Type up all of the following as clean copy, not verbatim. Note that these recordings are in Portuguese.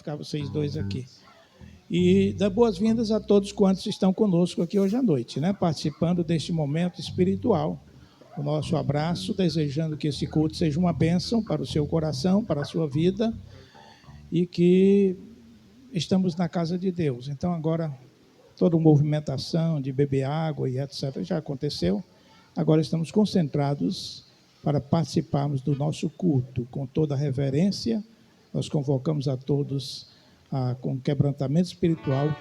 ficar vocês dois aqui. E dá boas-vindas a todos quantos estão conosco aqui hoje à noite, né? Participando deste momento espiritual. O nosso abraço, desejando que esse culto seja uma bênção para o seu coração, para a sua vida, e que estamos na casa de Deus. Então, agora, toda movimentação de beber água e etc. já aconteceu. Agora estamos concentrados para participarmos do nosso culto com toda a reverência. Nós convocamos a todos com quebrantamento espiritual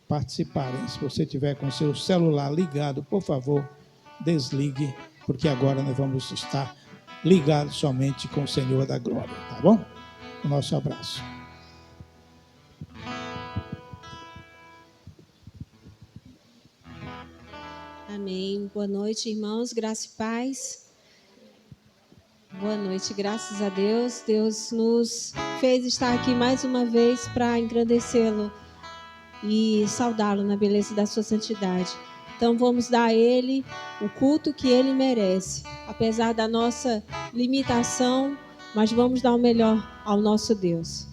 participarem. Se você tiver com seu celular ligado, por favor, desligue, porque agora nós vamos estar ligados somente com o Senhor da Glória, tá bom? O nosso abraço. Amém. Boa noite, irmãos. Graça e paz. Boa noite, graças a Deus. Deus nos fez estar aqui mais uma vez para engrandecê-lo e saudá-lo na beleza da sua santidade. Então vamos dar a Ele o culto que Ele merece. Apesar da nossa limitação, mas vamos dar o melhor ao nosso Deus.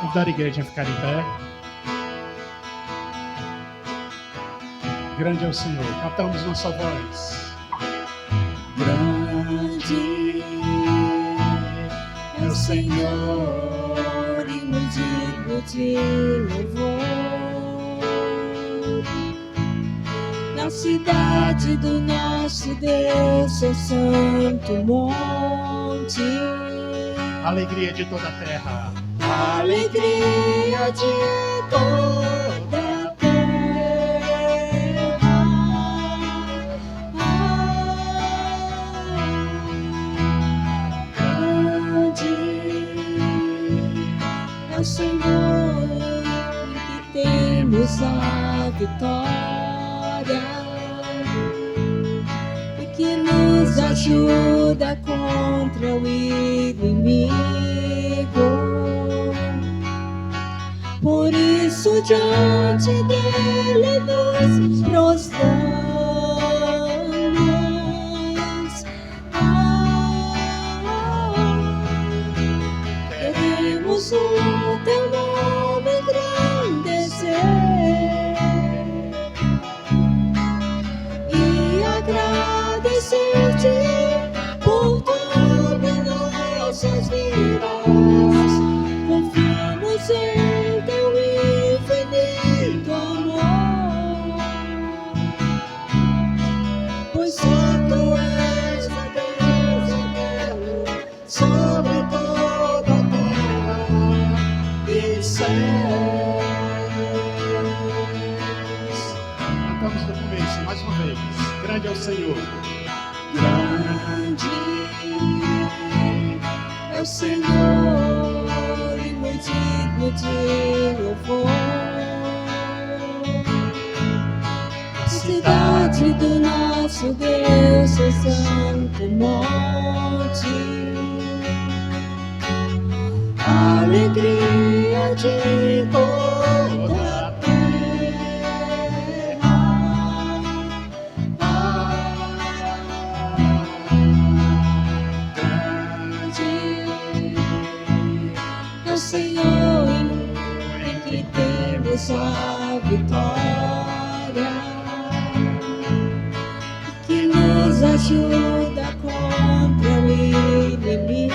Convidar a igreja a ficar em pé. Grande é o Senhor. Cantamos nossa voz. Grande é o Senhor e muito digno de louvor. Na cidade do nosso Deus, seu santo monte. Alegria de toda a terra. Alegria de toda a terra. Grande é o Senhor que temos a vitória e que nos ajuda contra o inimigo. Por isso diante dele nos prostramos. Queremos o teu nome engrandecer e agradecer-te por todas nossas vidas. Confiamos em teu infinito amor, pois só tu és a Deus eterno sobre toda a terra e céus. Cantamos no começo, mais uma vez. Grande é o Senhor. Grande é o Senhor e muito digno de louvor. A cidade do nosso Deus, seu santo monte. Alegria de toda a terra. Grande é o Senhor em que temos a vitória, que nos ajuda contra o inimigo.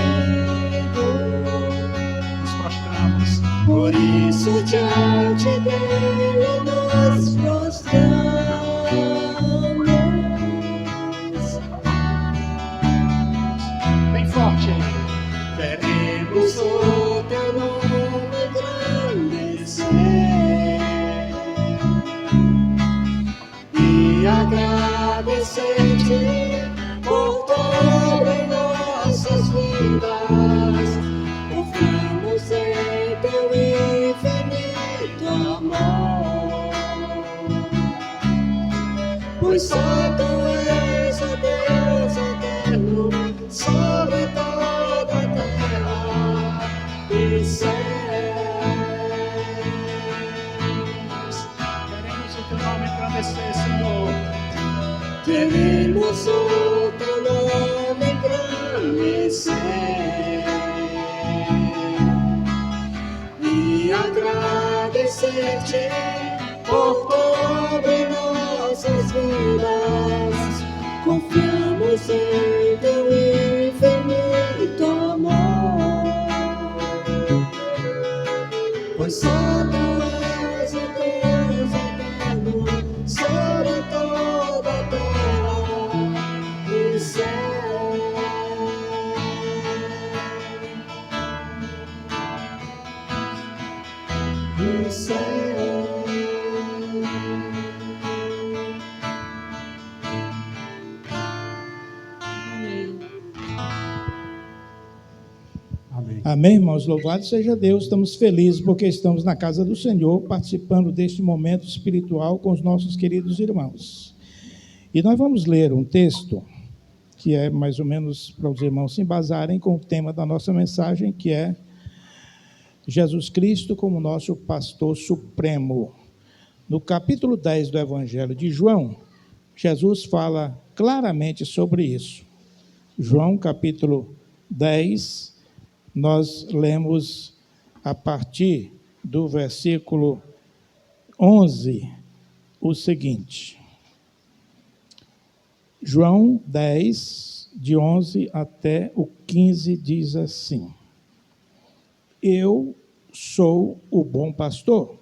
Nos prostramos. Por isso diante dele nos prostramos. Bem forte. Queremos o teu nome engrandecer e agradecer-te por todas nossas vidas. Confiamos em teu infinito amor, pois só tu és a Deus eterno sobre toda a terra e céus. Queremos o teu nome agradecer-te por todas nossas vidas. Confiamos em teu infinito amor, pois só tu és o Deus eterno sobre toda a terra e céu. E céu. Amém, irmãos? Louvado seja Deus. Estamos felizes porque estamos na casa do Senhor, participando deste momento espiritual com os nossos queridos irmãos. E nós vamos ler um texto que é mais ou menos para os irmãos se embasarem com o tema da nossa mensagem, que é Jesus Cristo como nosso pastor supremo. No capítulo 10 do Evangelho de João, Jesus fala claramente sobre isso. João, capítulo 10, nós lemos a partir do versículo 11 o seguinte. João 10, de 11 até o 15, diz assim: Eu sou o bom pastor.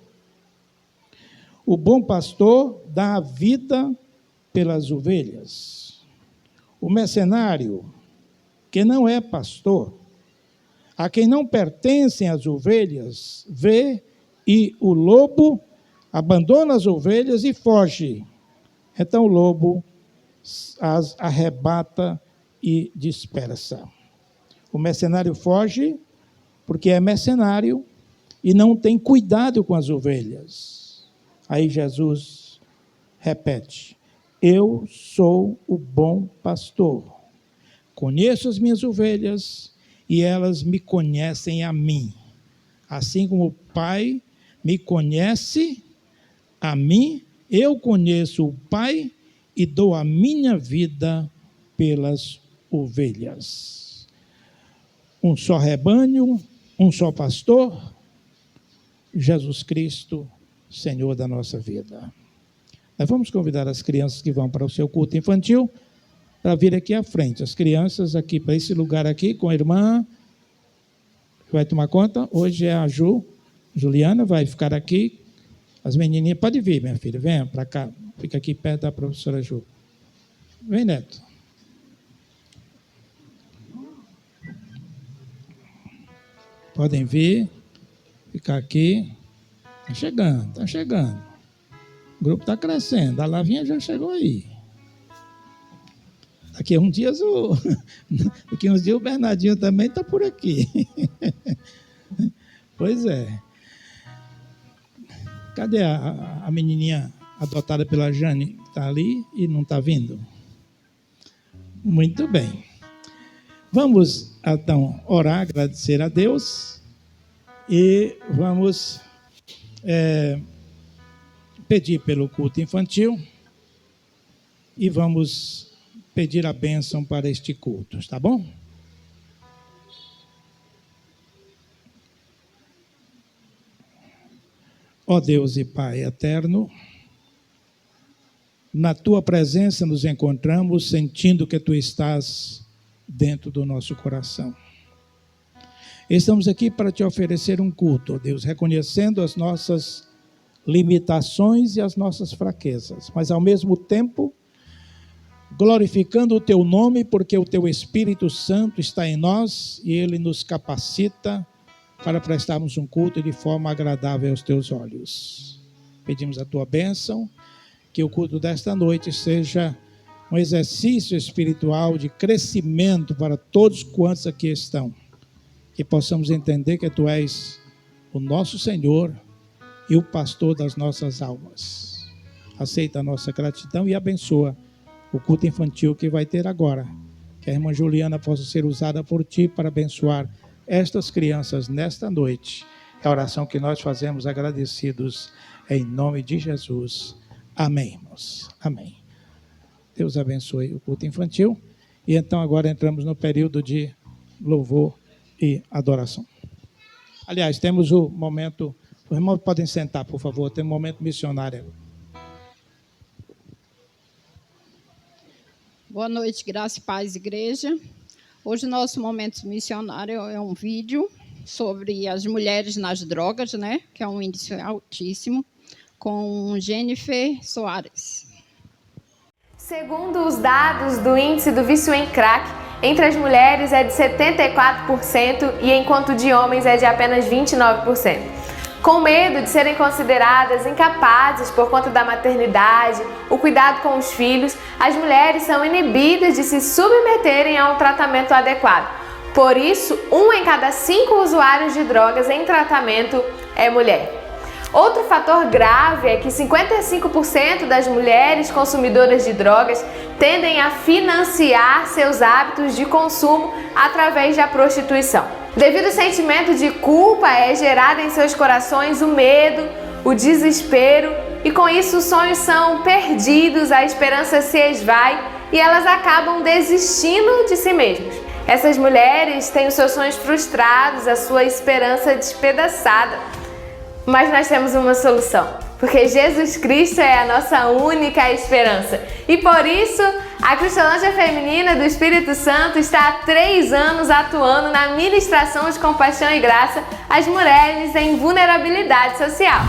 O bom pastor dá a vida pelas ovelhas. O mercenário, que não é pastor, a quem não pertencem as ovelhas, vê e o lobo abandona as ovelhas e foge. Então o lobo as arrebata e dispersa. O mercenário foge porque é mercenário e não tem cuidado com as ovelhas. Aí Jesus repete: Eu sou o bom pastor. Conheço as minhas ovelhas e elas me conhecem a mim. Assim como o Pai me conhece a mim, eu conheço o Pai e dou a minha vida pelas ovelhas. Um só rebanho, um só pastor, Jesus Cristo, Senhor da nossa vida. Nós vamos convidar as crianças que vão para o seu culto infantil para vir aqui à frente. As crianças aqui, para esse lugar aqui, com a irmã, que vai tomar conta. Hoje é a Juliana, vai ficar aqui. As menininhas, pode vir, minha filha, venha para cá. Fica aqui perto da professora Ju. Vem, Neto. Podem vir, ficar aqui. Está chegando, está chegando. O grupo está crescendo. A Lavinha já chegou aí. Daqui uns dias o Bernardinho também está por aqui. Pois é. Cadê a menininha adotada pela Jane? Está ali e não está vindo? Muito bem. Vamos, então, orar, agradecer a Deus e vamos pedir pelo culto infantil e vamos pedir a bênção para este culto, tá bom? Ó Deus e Pai eterno, na Tua presença nos encontramos sentindo que Tu estás dentro do nosso coração. Estamos aqui para Te oferecer um culto, ó Deus, reconhecendo as nossas limitações e as nossas fraquezas, mas ao mesmo tempo glorificando o Teu nome, porque o Teu Espírito Santo está em nós e Ele nos capacita para prestarmos um culto de forma agradável aos Teus olhos. Pedimos a Tua bênção, que o culto desta noite seja um exercício espiritual de crescimento para todos quantos aqui estão, que possamos entender que Tu és o nosso Senhor e o pastor das nossas almas. Aceita a nossa gratidão e abençoa o culto infantil que vai ter agora. Que a irmã Juliana possa ser usada por Ti para abençoar estas crianças nesta noite. É a oração que nós fazemos agradecidos em nome de Jesus. Amém, irmãos. Amém. Deus abençoe o culto infantil. E então agora entramos no período de louvor e adoração. Aliás, temos o momento Os irmãos podem sentar, por favor, tem um momento missionário. Boa noite, graça e paz, igreja. Hoje o nosso momento missionário é um vídeo sobre as mulheres nas drogas, né? Que é um índice altíssimo, com Jennifer Soares. Segundo os dados do índice do vício em crack, entre as mulheres é de 74% e enquanto de homens é de apenas 29%. Com medo de serem consideradas incapazes por conta da maternidade, o cuidado com os filhos, as mulheres são inibidas de se submeterem a um tratamento adequado. Por isso, 1 em cada 5 usuários de drogas em tratamento é mulher. Outro fator grave é que 55% das mulheres consumidoras de drogas tendem a financiar seus hábitos de consumo através da prostituição. Devido ao sentimento de culpa, é gerado em seus corações o medo, o desespero e com isso os sonhos são perdidos, a esperança se esvai e elas acabam desistindo de si mesmas. Essas mulheres têm os seus sonhos frustrados, a sua esperança despedaçada. Mas nós temos uma solução, porque Jesus Cristo é a nossa única esperança. E por isso, a Cristolândia Feminina do Espírito Santo está há 3 anos atuando na ministração de compaixão e graça às mulheres em vulnerabilidade social.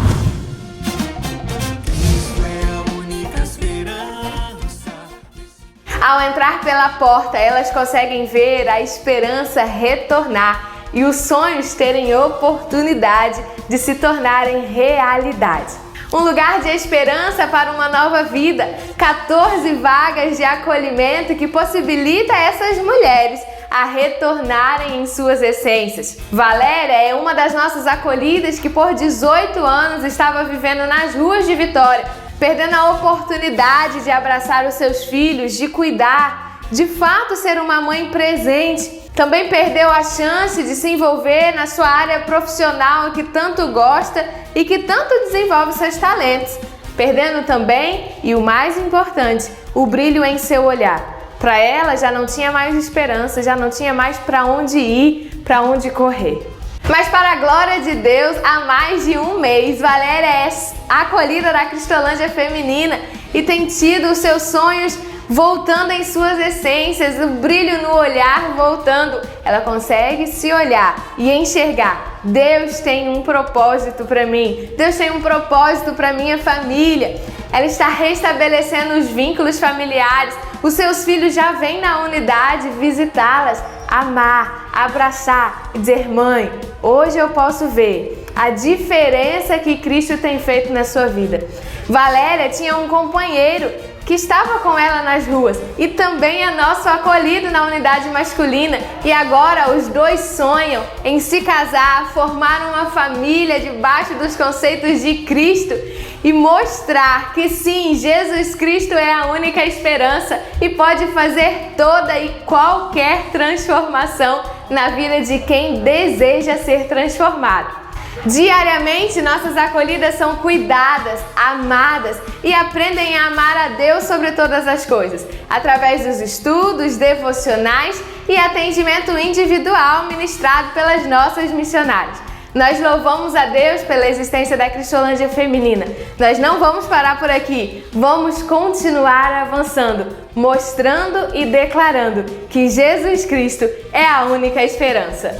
Ao entrar pela porta, elas conseguem ver a esperança retornar e os sonhos terem oportunidade de se tornarem realidade. Um lugar de esperança para uma nova vida, 14 vagas de acolhimento que possibilita essas mulheres a retornarem em suas essências. Valéria é uma das nossas acolhidas que por 18 anos estava vivendo nas ruas de Vitória, perdendo a oportunidade de abraçar os seus filhos, de cuidar, de fato ser uma mãe presente. Também perdeu a chance de se envolver na sua área profissional que tanto gosta e que tanto desenvolve seus talentos. Perdendo também, e o mais importante, o brilho em seu olhar. Para ela já não tinha mais esperança, já não tinha mais para onde ir, para onde correr. Mas para a glória de Deus, há mais de 1 mês, Valéria é acolhida na Cristolândia Feminina e tem tido os seus sonhos voltando em suas essências, o brilho no olhar voltando. Ela consegue se olhar e enxergar. Deus tem um propósito para mim. Deus tem um propósito para minha família. Ela está restabelecendo os vínculos familiares. Os seus filhos já vêm na unidade visitá-las, amar, abraçar e dizer: mãe, hoje eu posso ver a diferença que Cristo tem feito na sua vida. Valéria tinha um companheiro que estava com ela nas ruas e também é nosso acolhido na unidade masculina e agora os dois sonham em se casar, formar uma família debaixo dos conceitos de Cristo e mostrar que sim, Jesus Cristo é a única esperança e pode fazer toda e qualquer transformação na vida de quem deseja ser transformado. Diariamente, nossas acolhidas são cuidadas, amadas e aprendem a amar a Deus sobre todas as coisas, através dos estudos devocionais e atendimento individual ministrado pelas nossas missionárias. Nós louvamos a Deus pela existência da Cristolândia Feminina. Nós não vamos parar por aqui, vamos continuar avançando, mostrando e declarando que Jesus Cristo é a única esperança.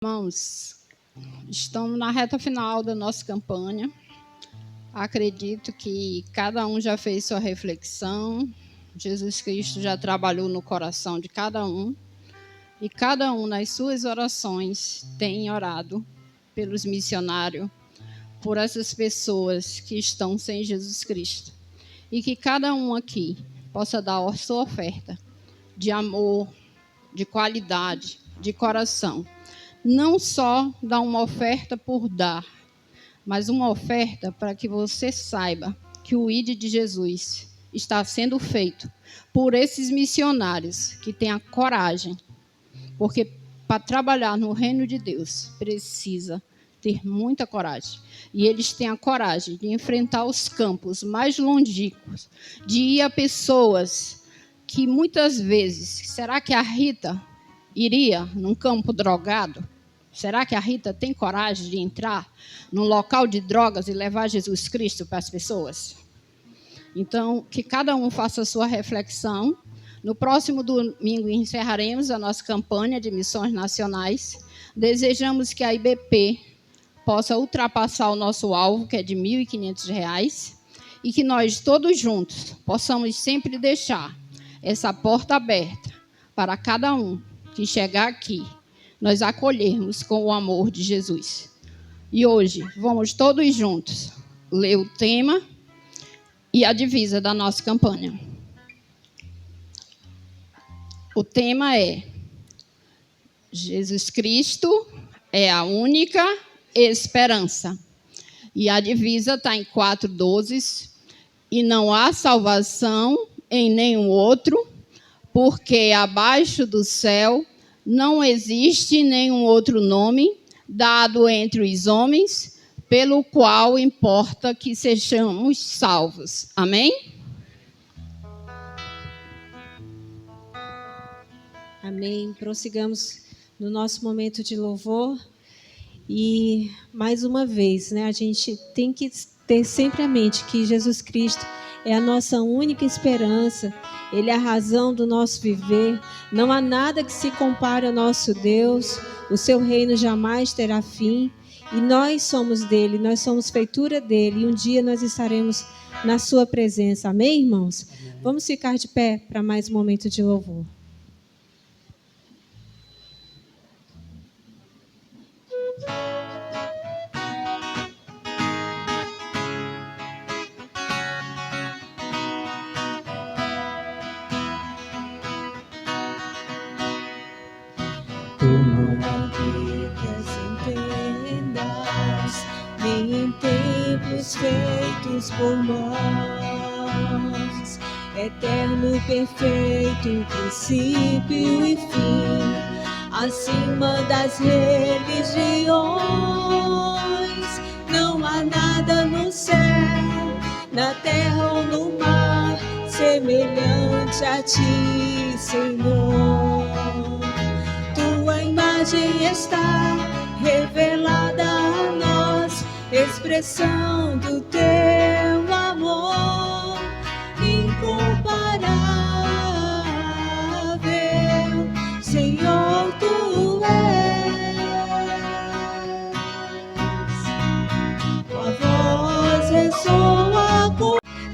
Irmãos, estamos na reta final da nossa campanha. Acredito que cada um já fez sua reflexão. Jesus Cristo já trabalhou no coração de cada um. E cada um, nas suas orações, tem orado pelos missionários, por essas pessoas que estão sem Jesus Cristo. E que cada um aqui possa dar a sua oferta de amor, de qualidade, de coração. Não só dar uma oferta por dar, mas uma oferta para que você saiba que o ID de Jesus está sendo feito por esses missionários que têm a coragem, porque para trabalhar no reino de Deus precisa ter muita coragem. E eles têm a coragem de enfrentar os campos mais longínquos, de ir a pessoas que muitas vezes, será que a Rita iria num campo drogado? Será que a Rita tem coragem de entrar num local de drogas e levar Jesus Cristo para as pessoas? Então, que cada um faça a sua reflexão. No próximo domingo encerraremos a nossa campanha de missões nacionais. Desejamos que a IBP possa ultrapassar o nosso alvo, que é de R$ 1.500, e que nós todos juntos possamos sempre deixar essa porta aberta para cada um que chegar aqui, nós acolhermos com o amor de Jesus. E hoje, vamos todos juntos ler o tema e a divisa da nossa campanha. O tema é: Jesus Cristo é a única esperança. E a divisa está em 4:12. E não há salvação em nenhum outro, porque abaixo do céu não existe nenhum outro nome dado entre os homens, pelo qual importa que sejamos salvos. Amém? Amém. Prossigamos no nosso momento de louvor. E, mais uma vez, né, a gente tem que ter sempre a mente que Jesus Cristo é a nossa única esperança. Ele é a razão do nosso viver. Não há nada que se compare ao nosso Deus. O seu reino jamais terá fim. E nós somos dele, nós somos feitura dele. E um dia nós estaremos na sua presença. Amém, irmãos? Amém. Vamos ficar de pé para mais um momento de louvor. Tu não habitas em tendas, nem em templos feitos por mãos. Eterno, perfeito, princípio e fim, acima das religiões. Não há nada no céu, na terra ou no mar, semelhante a ti, Senhor. Tua imagem está revelada a nós, expressão do teu amor incomparável. Senhor, tu és. Tua voz ressoa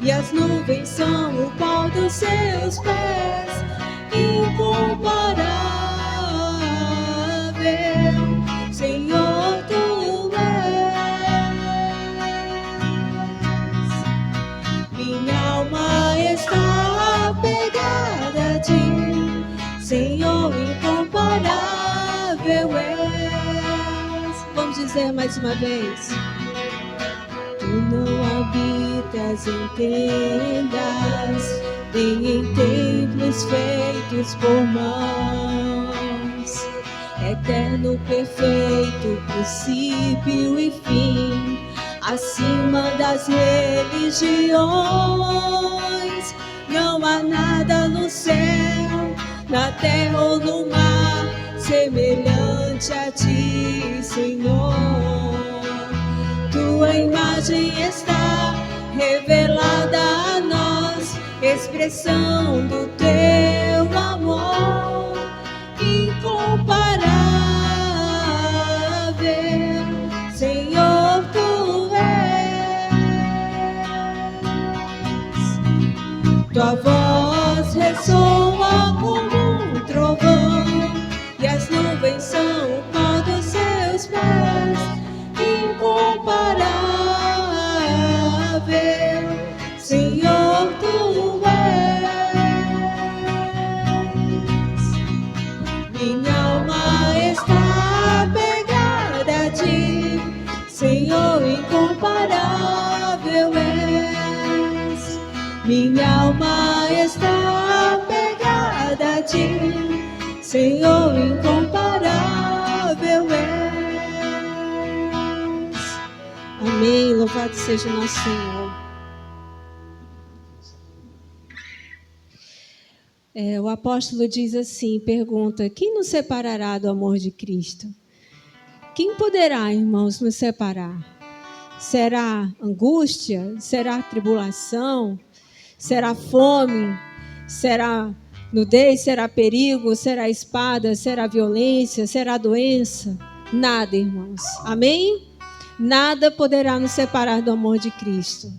e as nuvens são o pó dos seus pés. Incomparável, Senhor, tu és. Minha alma está apegada a ti, Senhor, incomparável és. Vamos dizer mais uma vez. Tu não habitas em tendas, nem em templos feitos por mãos. Eterno, perfeito, princípio e fim, acima das religiões. Não há nada no céu, na terra ou no mar, semelhante a ti, Senhor. Tua imagem está revelada a nós, expressão do teu amor incomparável. Senhor, tu és. Tua voz ressoa como um trovão, e as nuvens são o pó dos seus pés. Incomparável, Senhor, tu és. Minha alma está apegada a ti, Senhor, incomparável és. Minha alma está apegada a ti, Senhor, incomparável és. Amém. Louvado seja o nosso Senhor. O apóstolo diz assim, pergunta, quem nos separará do amor de Cristo? Quem poderá, irmãos, nos separar? Será angústia? Será tribulação? Será fome? Será nudez? Será perigo? Será espada? Será violência? Será doença? Nada, irmãos. Amém? Nada poderá nos separar do amor de Cristo.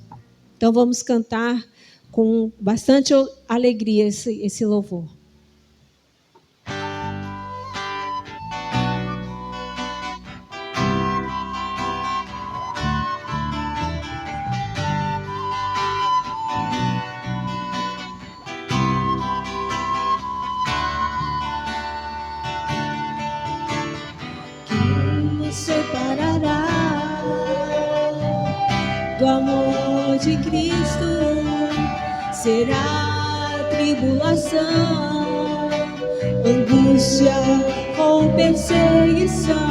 Então vamos cantar com bastante alegria esse louvor. Separará do amor de Cristo, será tribulação, angústia ou perseguição,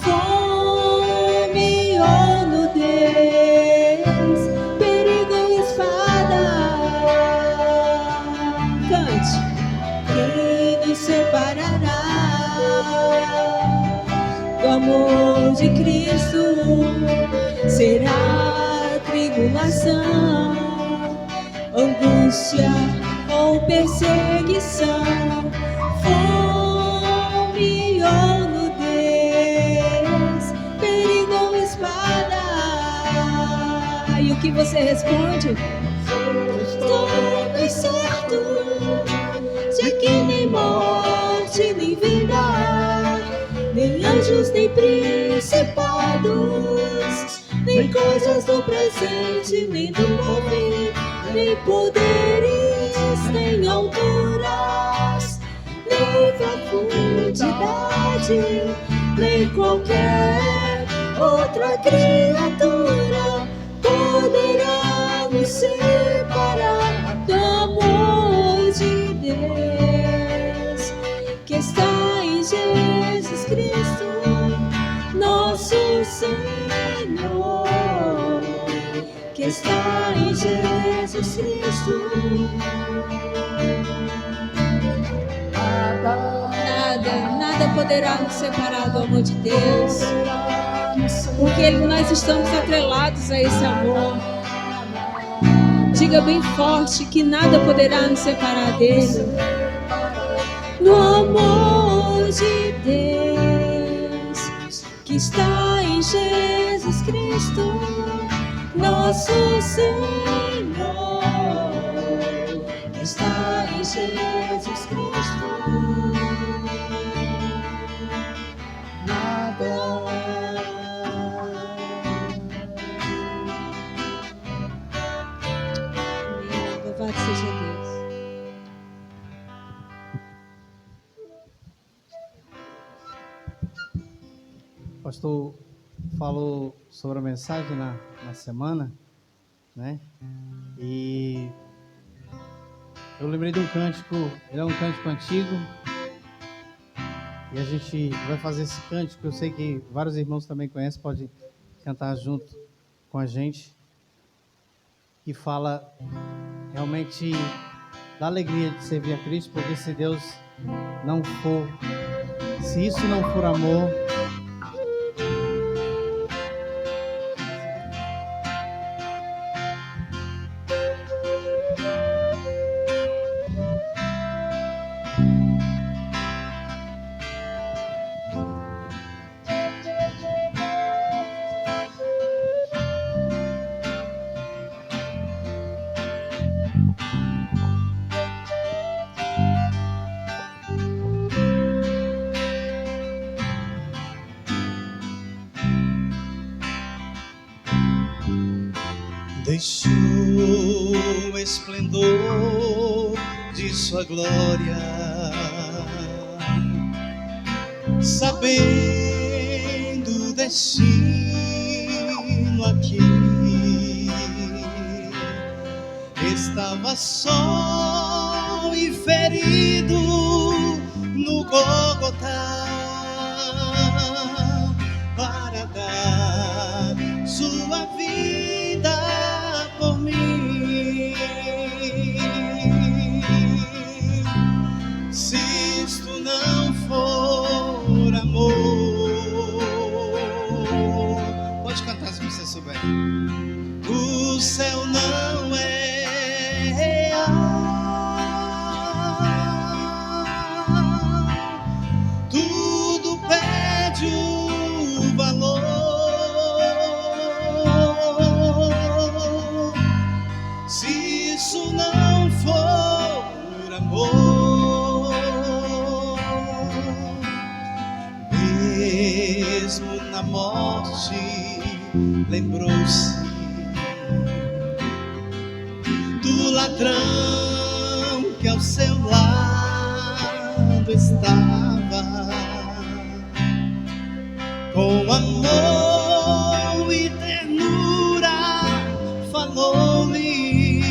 fome ou nudez, perigo e espada. Cante. Quem nos separará do amor de Cristo? Será tribulação, angústia ou perseguição, fome ou nudez, perigo ou espada. E o que você responde? Estou bem certo de que nem morte nem vida, nem anjos, nem principados, nem coisas do presente, nem do porvir, nem poderes, nem alturas, nem profundidade, nem qualquer outra criatura poderá nos separar do amor de Deus que está em Jesus Cristo, nosso Senhor, que está em Jesus Cristo. Nada poderá nos separar do amor de Deus, porque nós estamos atrelados a esse amor. Diga bem forte que nada poderá nos separar dele. No amor de Deus que está em Jesus Cristo, nosso Senhor, que está em Jesus Cristo. Nada. Louvado seja Deus. O pastor falou sobre a mensagem na semana, né? E eu lembrei de um cântico, ele é um cântico antigo, e a gente vai fazer esse cântico, eu sei que vários irmãos também conhecem, pode cantar junto com a gente, que fala realmente da alegria de servir a Cristo, porque se Deus não for, se isso não for amor, deixou o esplendor de sua glória, sabendo o destino aqui, estava só e ferido no Gólgota para dar sua vida por mim. Oh, mesmo na morte, lembrou-se do ladrão que ao seu lado estava, com amor e ternura falou-lhe: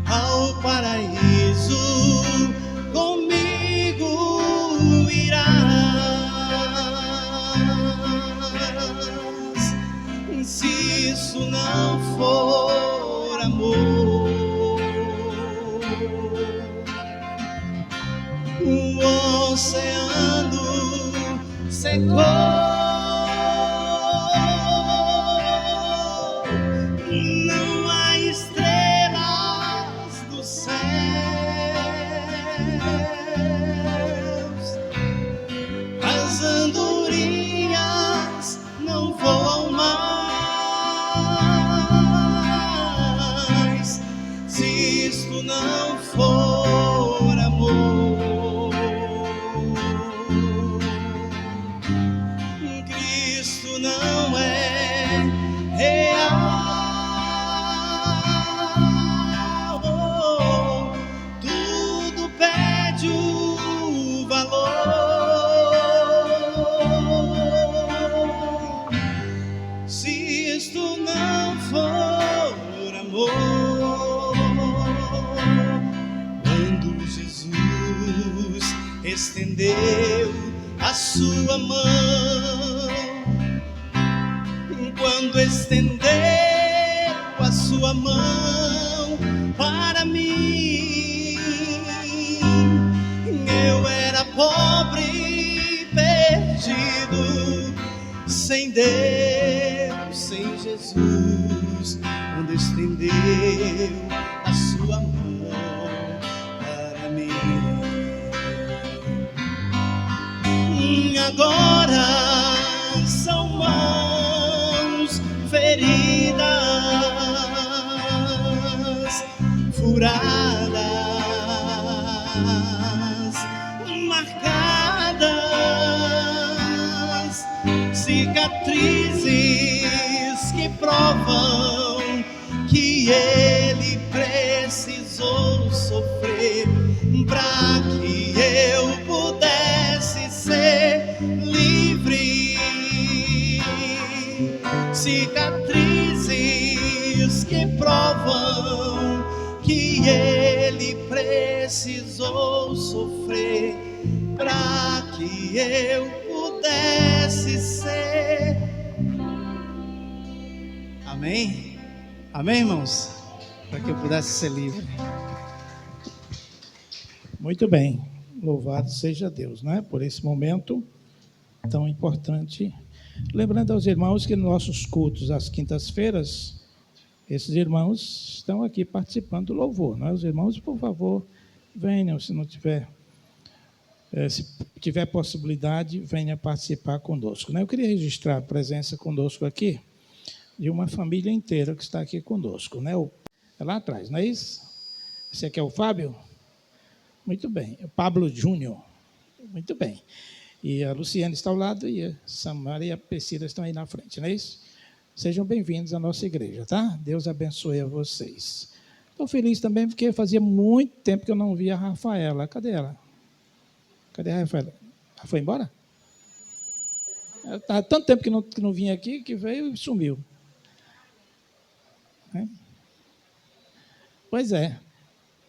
ao paraíso comigo irás. Se isso não for amor, o oceano secou, não há estrelas dos céus, as andorinhas não voam mais. Se isto não for amor, Cristo não é real. Oh, tudo perde o valor. Se isto não for amor, quando Jesus estendeu a sua mão, quando estendeu a sua mão para mim, eu era pobre e perdido, sem Deus, sem Jesus, quando estendeu a sua mão para mim. Agora são mãos feridas, furadas, marcadas, cicatrizes que provam que ele precisou sofrer para que eu pudesse ser livre. Cicatrizes que provam que ele precisou sofrer para que eu pudesse ser. Amém? Amém, irmãos? Para que eu pudesse ser livre. Muito bem, louvado seja Deus, né? Por esse momento tão importante. Lembrando aos irmãos que nos nossos cultos às quintas-feiras, esses irmãos estão aqui participando do louvor, né? Os irmãos, por favor, venham, se não tiver, se tiver possibilidade, venha participar conosco, né? Eu queria registrar a presença conosco aqui de uma família inteira que está aqui conosco, né? É lá atrás, não é isso? Esse aqui é o Fábio? Muito bem. O Pablo Júnior. Muito bem. E a Luciane está ao lado e a Samara e a Priscila estão aí na frente, não é isso? Sejam bem-vindos à nossa igreja, tá? Deus abençoe a vocês. Estou feliz também porque fazia muito tempo que eu não via a Rafaela. Cadê ela? Cadê a Rafaela? Ela foi embora? Há tanto tempo que não vinha aqui que veio e sumiu. Pois é.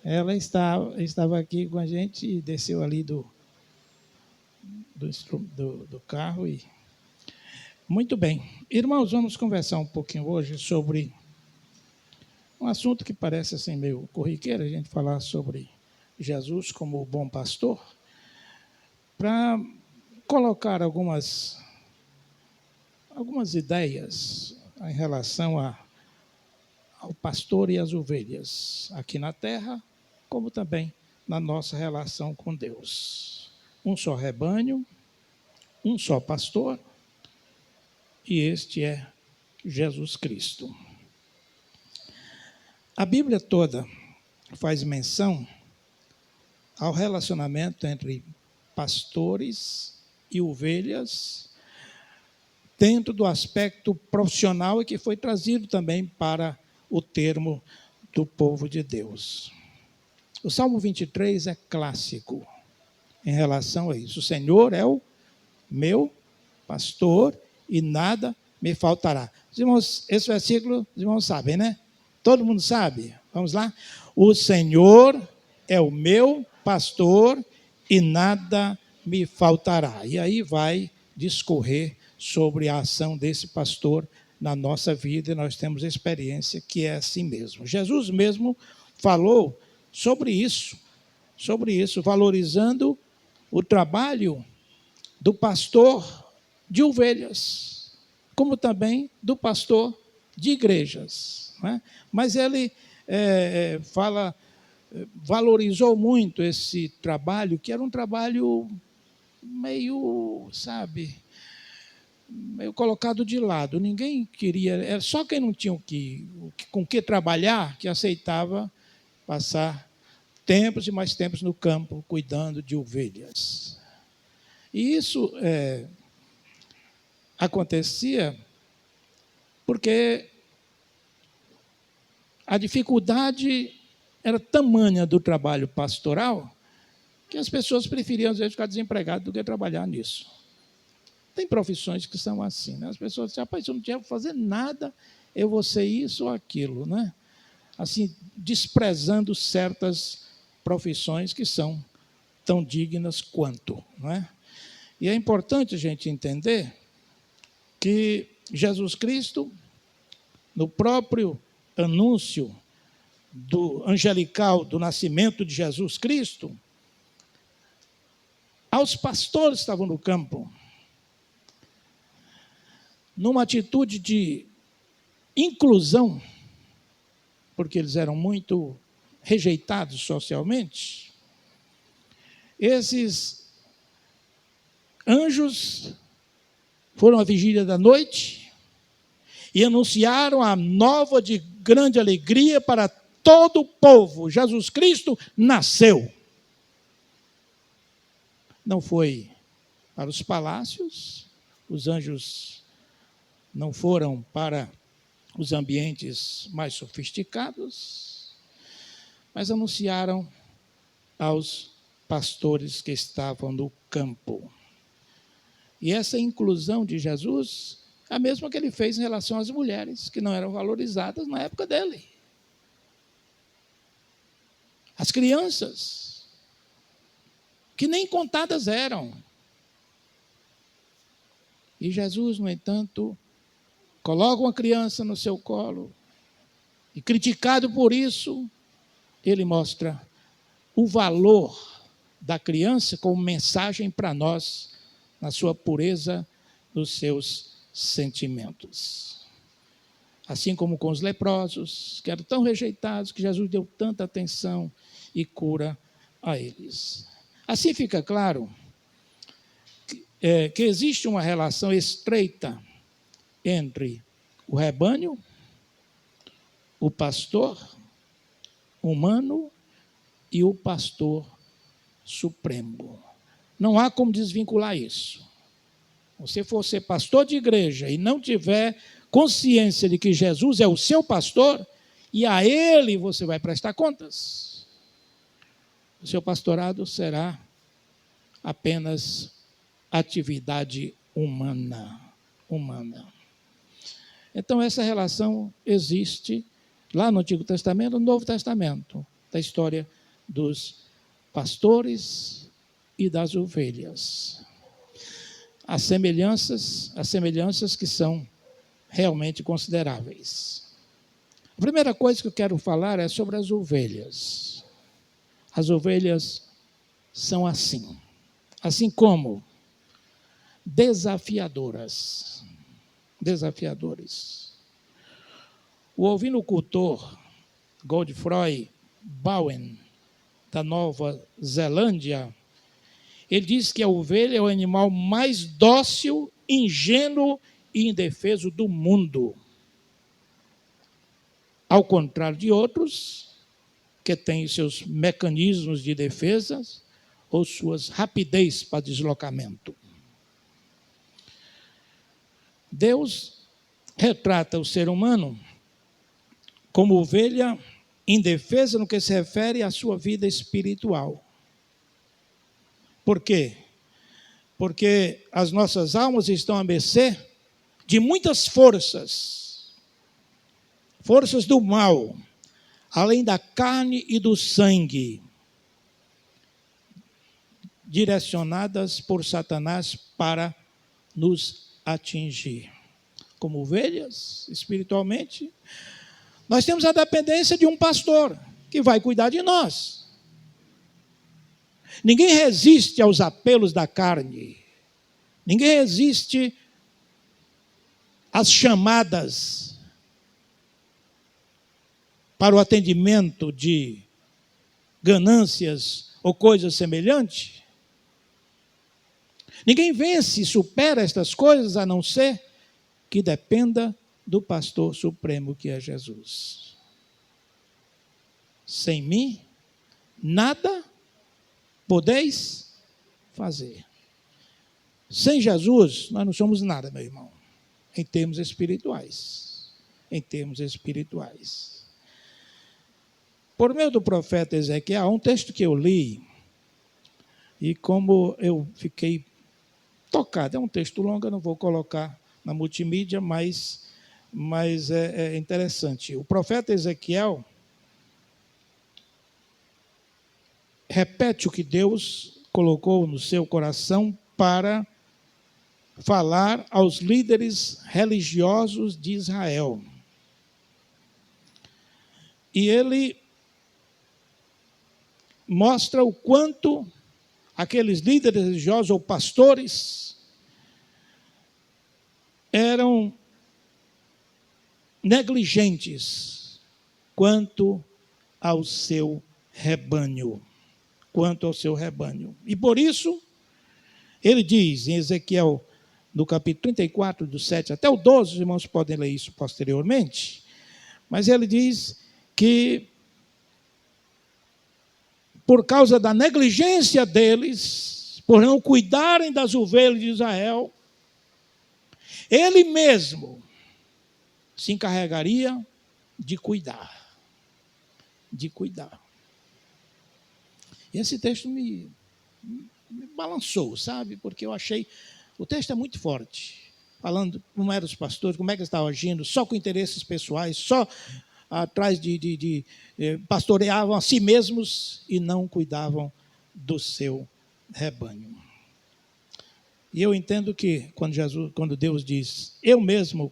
Ela estava aqui com a gente e desceu ali do carro. Muito bem. Irmãos, vamos conversar um pouquinho hoje sobre um assunto que parece assim meio corriqueiro, a gente falar sobre Jesus como o bom pastor, para colocar algumas ideias em relação ao pastor e às ovelhas, aqui na terra, como também na nossa relação com Deus. Um só rebanho, um só pastor, e este é Jesus Cristo. A Bíblia toda faz menção ao relacionamento entre pastores e ovelhas, dentro do aspecto profissional e que foi trazido também para o termo do povo de Deus. O Salmo 23 é clássico em relação a isso. O Senhor é o meu pastor e nada me faltará. Os irmãos, esse versículo, os irmãos sabem, né? Todo mundo sabe? Vamos lá? O Senhor é o meu pastor e nada me faltará. E aí vai discorrer sobre a ação desse pastor na nossa vida, e nós temos experiência que é assim mesmo. Jesus mesmo falou sobre isso, valorizando o trabalho do pastor de ovelhas, como também do pastor de igrejas. Não é? Mas ele valorizou muito esse trabalho, que era um trabalho meio, meio colocado de lado. Ninguém queria, era só quem não tinha com que trabalhar que aceitava passar tempos e mais tempos no campo, cuidando de ovelhas. E isso acontecia porque a dificuldade era tamanha do trabalho pastoral que as pessoas preferiam, às vezes, ficar desempregadas do que trabalhar nisso. Tem profissões que são assim, né? As pessoas dizem, rapaz, se eu não tiver que fazer nada, eu vou ser isso ou aquilo, né? Assim, desprezando certas profissões que são tão dignas quanto, não é? E é importante a gente entender que Jesus Cristo, no próprio anúncio do angelical do nascimento de Jesus Cristo, aos pastores que estavam no campo, numa atitude de inclusão, porque eles eram muito rejeitados socialmente, esses anjos foram à vigília da noite e anunciaram a nova de grande alegria para todo o povo. Jesus Cristo nasceu. Não foi para os palácios, os anjos não foram para os ambientes mais sofisticados, mas anunciaram aos pastores que estavam no campo. E essa inclusão de Jesus é a mesma que ele fez em relação às mulheres, que não eram valorizadas na época dele. As crianças, que nem contadas eram. E Jesus, no entanto, coloca uma criança no seu colo e, criticado por isso, ele mostra o valor da criança como mensagem para nós, na sua pureza dos seus sentimentos. Assim como com os leprosos, que eram tão rejeitados, que Jesus deu tanta atenção e cura a eles. Assim fica claro que existe uma relação estreita entre o rebanho, o pastor humano e o pastor supremo. Não há como desvincular isso. Você for ser pastor de igreja e não tiver consciência de que Jesus é o seu pastor, e a ele você vai prestar contas, o seu pastorado será apenas atividade humana. Então, essa relação existe lá no Antigo Testamento, no Novo Testamento, da história dos pastores e das ovelhas. As semelhanças que são realmente consideráveis. A primeira coisa que eu quero falar é sobre as ovelhas. As ovelhas são assim como desafiadores. O ovinocultor Godfrey Bowen, da Nova Zelândia, ele diz que a ovelha é o animal mais dócil, ingênuo e indefeso do mundo. Ao contrário de outros, que tem seus mecanismos de defesa ou suas rapidez para deslocamento. Deus retrata o ser humano como ovelha indefesa no que se refere à sua vida espiritual. Por quê? Porque as nossas almas estão à mercê de muitas forças do mal, além da carne e do sangue, direcionadas por Satanás para nos atingir. Como ovelhas, espiritualmente, nós temos a dependência de um pastor que vai cuidar de nós. Ninguém resiste aos apelos da carne. Ninguém resiste às chamadas para o atendimento de ganâncias ou coisas semelhantes. Ninguém vence e supera estas coisas a não ser que dependa do pastor supremo que é Jesus. Sem mim, nada podeis fazer. Sem Jesus, nós não somos nada, meu irmão, em termos espirituais. Em termos espirituais. Por meio do profeta Ezequiel, há um texto que eu li, e como eu fiquei tocado, é um texto longo, eu não vou colocar na multimídia, mas é interessante. O profeta Ezequiel repete o que Deus colocou no seu coração para falar aos líderes religiosos de Israel. E ele mostra o quanto aqueles líderes religiosos ou pastores eram negligentes quanto ao seu rebanho. E por isso, ele diz em Ezequiel, no capítulo 34, do 7 até o 12, os irmãos podem ler isso posteriormente, mas ele diz que por causa da negligência deles, por não cuidarem das ovelhas de Israel, ele mesmo se encarregaria de cuidar. De cuidar. E esse texto me balançou, sabe? Porque eu achei, o texto é muito forte, falando como eram os pastores, como é que eles estavam agindo, só com interesses pessoais, só atrás pastoreavam a si mesmos e não cuidavam do seu rebanho. E eu entendo que quando Deus diz, eu mesmo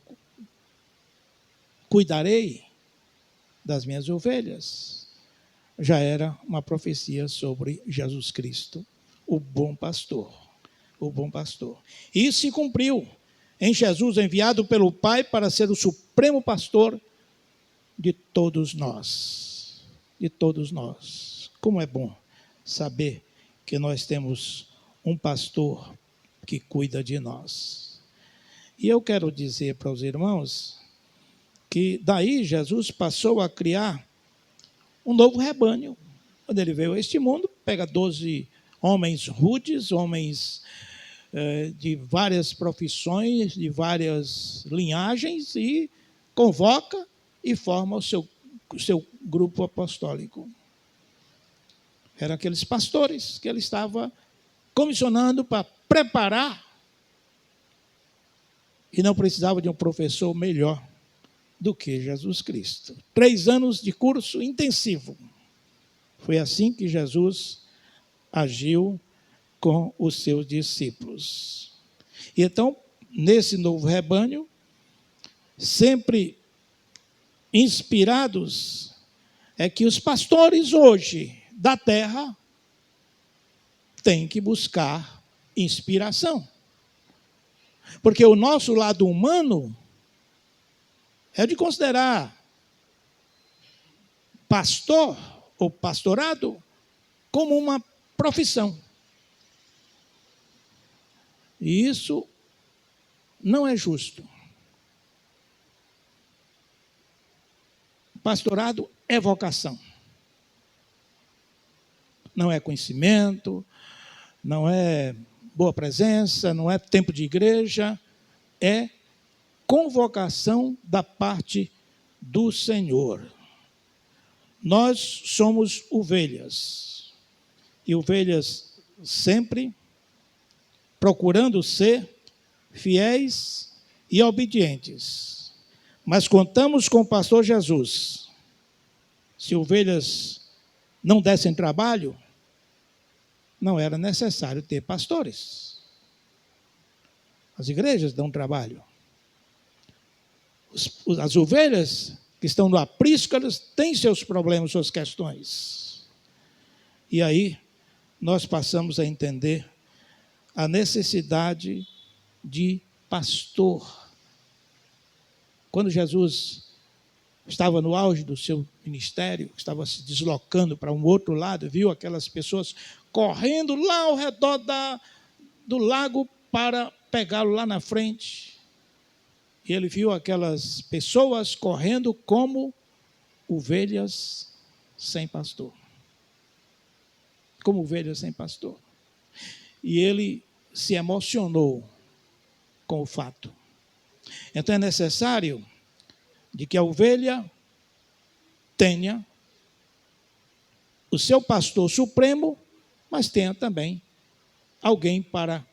cuidarei das minhas ovelhas, já era uma profecia sobre Jesus Cristo, o bom pastor. O bom pastor. E isso se cumpriu em Jesus, enviado pelo Pai para ser o supremo pastor de todos nós. De todos nós. Como é bom saber que nós temos um pastor que cuida de nós. E eu quero dizer para os irmãos que daí Jesus passou a criar um novo rebanho. Quando ele veio a este mundo, pega 12 homens rudes, homens de várias profissões, de várias linhagens, e convoca e forma o seu grupo apostólico. Eram aqueles pastores que ele estava comissionando para preparar, e não precisava de um professor melhor do que Jesus Cristo. 3 anos de curso intensivo. Foi assim que Jesus agiu com os seus discípulos. E então, nesse novo rebanho, sempre inspirados, é que os pastores hoje da terra têm que buscar inspiração. Porque o nosso lado humano é de considerar pastor ou pastorado como uma profissão. E isso não é justo. Pastorado é vocação. não é conhecimento, não é boa presença, não é tempo de igreja, é convocação da parte do Senhor. Nós somos ovelhas, e ovelhas sempre procurando ser fiéis e obedientes. Mas contamos com o pastor Jesus. Se ovelhas não dessem trabalho, não era necessário ter pastores. As igrejas dão trabalho. As ovelhas que estão no aprisco, elas têm seus problemas, suas questões. E aí, nós passamos a entender a necessidade de pastor. Quando Jesus estava no auge do seu ministério, estava se deslocando para um outro lado, viu aquelas pessoas correndo lá ao redor do lago para pegá-lo lá na frente. E ele viu aquelas pessoas correndo como ovelhas sem pastor. Como ovelhas sem pastor. E ele se emocionou com o fato. Então é necessário de que a ovelha tenha o seu pastor supremo, mas tenha também alguém para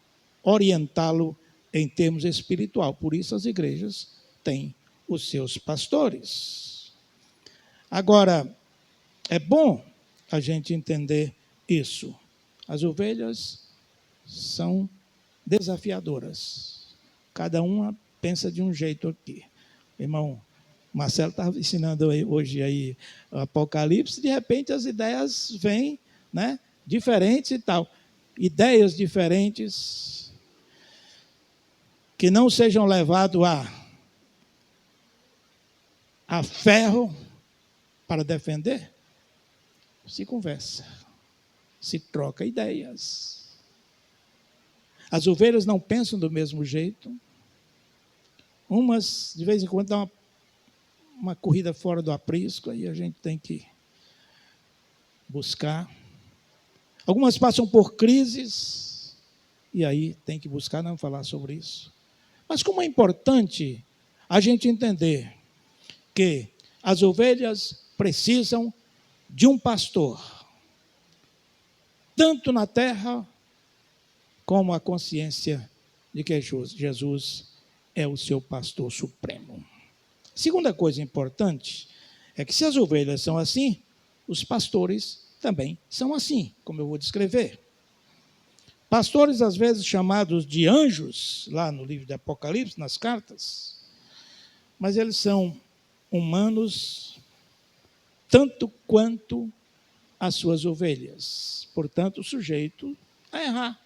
orientá-lo em termos espiritual. Por isso as igrejas têm os seus pastores. Agora, é bom a gente entender isso. As ovelhas são desafiadoras. Cada uma pensa de um jeito aqui. Irmão Marcelo estava ensinando hoje aí o Apocalipse, de repente as ideias vêm, né, diferentes e tal. Ideias diferentes que não sejam levadas a ferro para defender, se conversa, se troca ideias. As ovelhas não pensam do mesmo jeito. Umas, de vez em quando, dão uma corrida fora do aprisco, aí a gente tem que buscar. Algumas passam por crises, e aí tem que buscar, não falar sobre isso. Mas como é importante a gente entender que as ovelhas precisam de um pastor, tanto na terra, como a consciência de que Jesus é o seu pastor supremo. Segunda coisa importante é que se as ovelhas são assim, os pastores também são assim, como eu vou descrever. Pastores, às vezes, chamados de anjos, lá no livro de Apocalipse, nas cartas, mas eles são humanos tanto quanto as suas ovelhas. Portanto, sujeito a errar,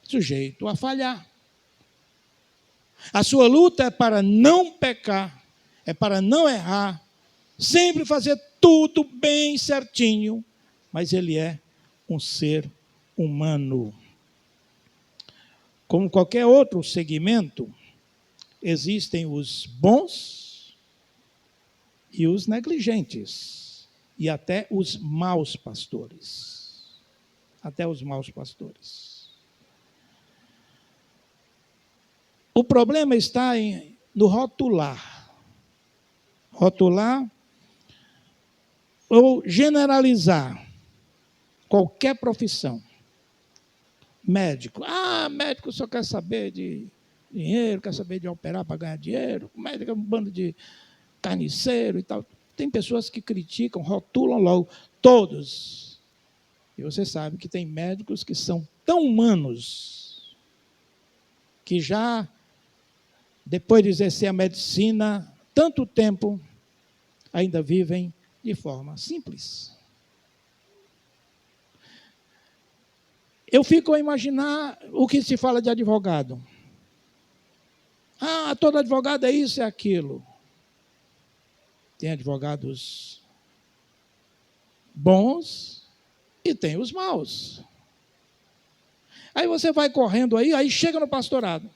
sujeito a falhar. A sua luta é para não pecar, é para não errar, sempre fazer tudo bem certinho, mas ele é um ser humano. Como qualquer outro segmento, existem os bons e os negligentes, e até os maus pastores. Até os maus pastores. O problema está no rotular. Rotular ou generalizar qualquer profissão. Médico. Médico só quer saber de dinheiro, quer saber de operar para ganhar dinheiro. Médico é um bando de carniceiro e tal. Tem pessoas que criticam, rotulam logo, todos. E você sabe que tem médicos que são tão humanos que já, depois de exercer a medicina, tanto tempo, ainda vivem de forma simples. Eu fico a imaginar o que se fala de advogado. Todo advogado é isso, é aquilo. Tem advogados bons e tem os maus. Aí você vai correndo aí chega no pastorado.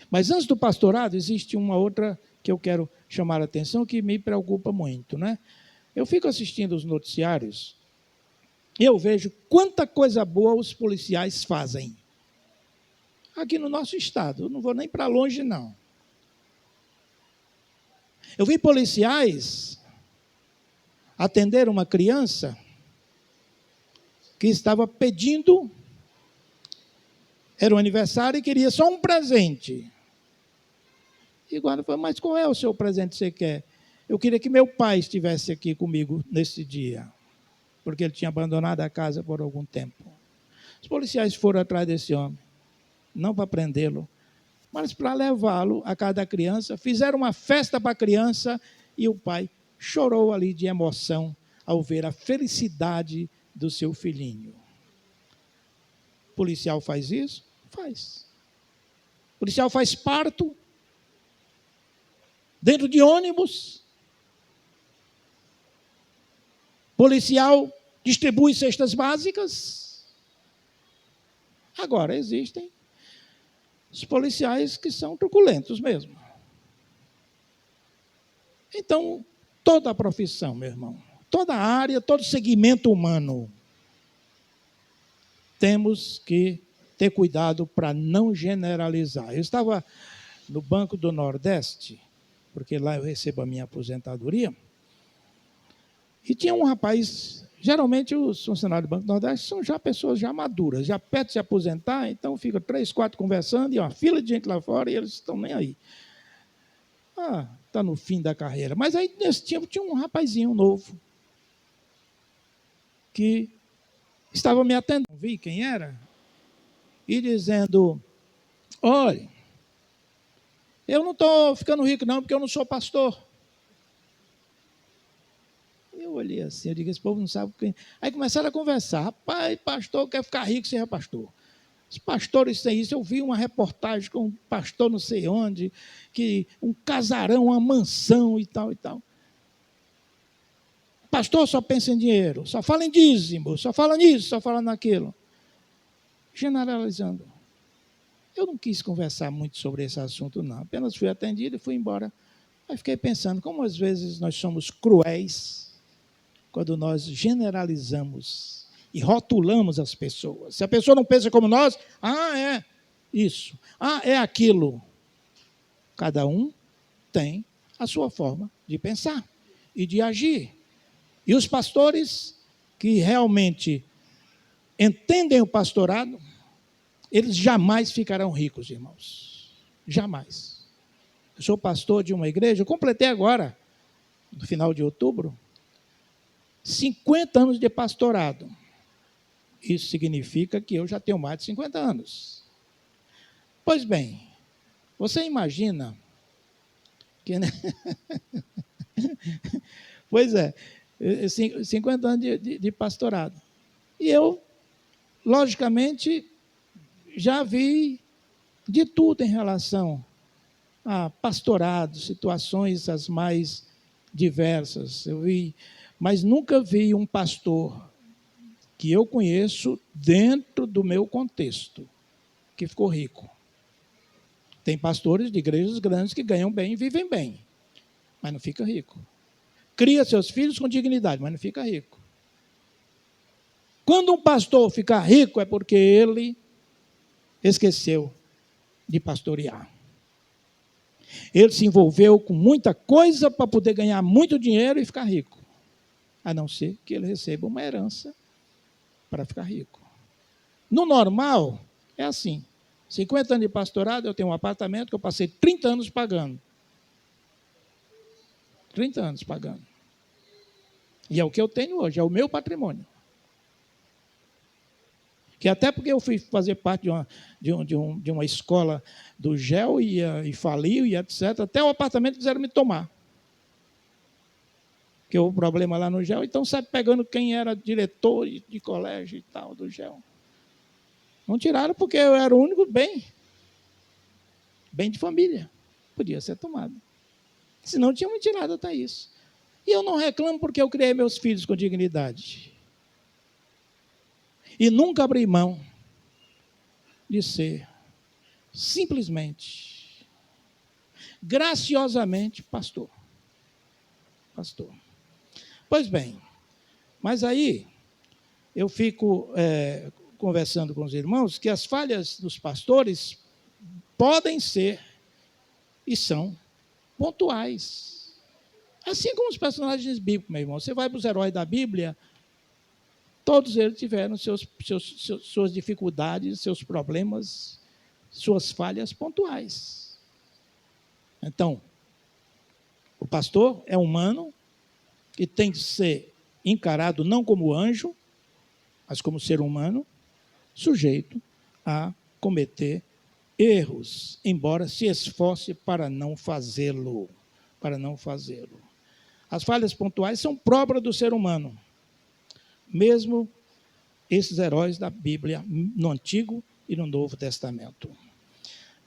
Mas antes do pastorado, existe uma outra que eu quero chamar a atenção, que me preocupa muito, né? Eu fico assistindo os noticiários e eu vejo quanta coisa boa os policiais fazem. Aqui no nosso estado, eu não vou nem para longe, não. Eu vi policiais atender uma criança que estava pedindo, era um aniversário e queria só um presente. E o guarda falou, mas qual é o seu presente que você quer? Eu queria que meu pai estivesse aqui comigo nesse dia, porque ele tinha abandonado a casa por algum tempo. Os policiais foram atrás desse homem, não para prendê-lo, mas para levá-lo à casa da criança, fizeram uma festa para a criança e o pai chorou ali de emoção ao ver a felicidade do seu filhinho. O policial faz isso? Faz. O policial faz parto dentro de ônibus. Policial distribui cestas básicas. Agora, existem os policiais que são truculentos mesmo. Então, toda a profissão, meu irmão, toda a área, todo segmento humano, temos que ter cuidado para não generalizar. Eu estava no Banco do Nordeste, porque lá eu recebo a minha aposentadoria, e tinha um rapaz, geralmente os funcionários do Banco do Nordeste são já pessoas já maduras, já perto de se aposentar, então fica 3, 4 conversando, e uma fila de gente lá fora, e eles estão nem aí. Está no fim da carreira. Mas aí, nesse tempo, tinha um rapazinho novo, que estava me atendendo, vi quem era, e dizendo, olha, eu não estou ficando rico não, porque eu não sou pastor. Eu olhei assim, eu digo, esse povo não sabe quem. Aí começaram a conversar, rapaz, pastor quer ficar rico, seja pastor. Os pastores têm isso, eu vi uma reportagem com um pastor não sei onde, que um casarão, uma mansão e tal e tal. Pastor só pensa em dinheiro, só fala em dízimo, só fala nisso, só fala naquilo. Generalizando. Eu não quis conversar muito sobre esse assunto, não. Apenas fui atendido e fui embora. Aí fiquei pensando, como às vezes nós somos cruéis quando nós generalizamos e rotulamos as pessoas. Se a pessoa não pensa como nós, é isso, é aquilo. Cada um tem a sua forma de pensar e de agir. E os pastores que realmente entendem o pastorado, eles jamais ficarão ricos, irmãos. Jamais. Eu sou pastor de uma igreja, eu completei agora, no final de outubro, 50 anos de pastorado. Isso significa que eu já tenho mais de 50 anos. Pois bem, você imagina que... Pois é, 50 anos de pastorado. E eu, logicamente, já vi de tudo em relação a pastorado, situações as mais diversas. Eu vi, mas nunca vi um pastor que eu conheço dentro do meu contexto, que ficou rico. Tem pastores de igrejas grandes que ganham bem e vivem bem, mas não fica rico. Cria seus filhos com dignidade, mas não fica rico. Quando um pastor fica rico é porque ele esqueceu de pastorear. Ele se envolveu com muita coisa para poder ganhar muito dinheiro e ficar rico, a não ser que ele receba uma herança para ficar rico. No normal, é assim. 50 anos de pastorado, eu tenho um apartamento que eu passei 30 anos pagando. 30 anos pagando. E é o que eu tenho hoje, é o meu patrimônio. Que até porque eu fui fazer parte de uma escola do GEL e faliu e etc. Até o apartamento quiseram me tomar. Que houve problema lá no GEL, então sai pegando quem era diretor de colégio e tal do GEL. Não tiraram porque eu era o único bem de família. Podia ser tomado. Senão tinham me tirado até isso. E eu não reclamo porque eu criei meus filhos com dignidade. E nunca abri mão de ser simplesmente, graciosamente, pastor. Pastor. Pois bem, mas aí eu fico conversando com os irmãos que as falhas dos pastores podem ser e são pontuais. Assim como os personagens bíblicos, meu irmão. Você vai para os heróis da Bíblia, todos eles tiveram suas dificuldades, seus problemas, suas falhas pontuais. Então, o pastor é humano e tem que ser encarado não como anjo, mas como ser humano, sujeito a cometer erros, embora se esforce para não fazê-lo. As falhas pontuais são próprias do ser humano. Mesmo esses heróis da Bíblia, no Antigo e no Novo Testamento.